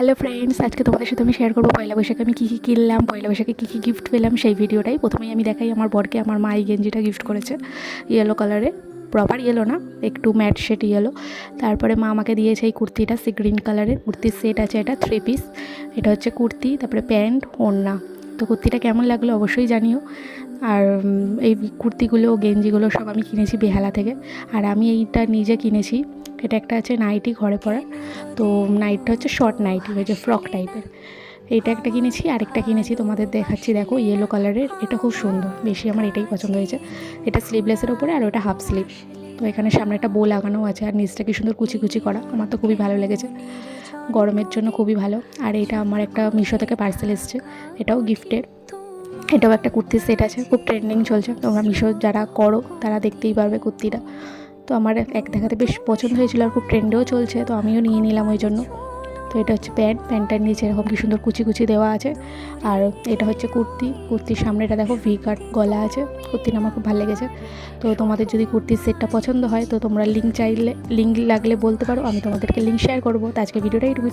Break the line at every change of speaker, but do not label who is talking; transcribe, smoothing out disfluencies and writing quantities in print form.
Hello friends, আজকে তোমাদের সাথে আমি শেয়ার করবো পয়লা বৈশাখে আমি কী কী কিনলাম, পয়লা বৈশাখে কী কী গিফট পেলাম সেই ভিডিওটাই। প্রথমেই আমি দেখাই আমার বরকে আমার মা এই গেঞ্জিটা গিফট করেছে, ইয়েলো কালারে, প্রপার ইয়েলো না, একটু ম্যাট শেড ইয়েলো। তারপরে মা আমাকে দিয়েছে এই কুর্তিটা, সি গ্রিন কালারের কুর্তির সেট আছে, এটা 3 পিস। এটা হচ্ছে কুর্তি, তারপরে প্যান্ট, ওড়না। তো কুর্তিটা কেমন লাগলো অবশ্যই জানিও। আর এই কুর্তিগুলো গেঞ্জিগুলো সব আমি কিনেছি বেহালা থেকে। আর আমি এইটা নিজে কিনেছি, এটা একটা আছে নাইটি ঘরে পরার। তো নাইটটা হচ্ছে শর্ট নাইটি, ওই যে ফ্রক টাইপের। এইটা একটা কিনেছি, আরেকটা কিনেছি তোমাদের দেখাচ্ছি, দেখো ইয়েলো কালারের, এটা খুব সুন্দর, বেশি আমার এটাই পছন্দ হয়েছে। এটা স্লিভলেসের ওপরে আর ওটা হাফ স্লিভ। তো এখানে সামনে একটা বো লাগানো আছে আর নিচটা কি সুন্দর কুচি কুচি করা, আমার তো খুবই ভালো লেগেছে, গরমের জন্য খুবই ভালো। আর এটা আমার একটা মিশো থেকে পার্সেল এসছে, এটাও গিফটের। এটাও একটা কুর্তির সেট আছে, খুব ট্রেন্ডিং চলছে, তোমরা মিশো যারা করো তারা দেখতেই পারবে কুর্তিটা। তো আমার এক দেখাতে বেশ পছন্দ হয়েছিল আর খুব ট্রেন্ডেও চলছে, তো আমিও নিয়ে নিলাম ওই জন্য। তো এটা হচ্ছে প্যান্টটার নিচে এরকম কি সুন্দর কুচি কুচি দেওয়া আছে। আর এটা হচ্ছে কুর্তির সামনেটা দেখো ভি কাট গলা আছে, কুর্তিটা আমার খুব ভালো লেগেছে। তো তোমাদের যদি কুর্তির সেটটা পছন্দ হয় তো তোমরা লিঙ্ক লাগলে বলতে পারো, আমি তোমাদেরকে লিঙ্ক শেয়ার করবো। তো আজকে ভিডিওটা এইটুকুই।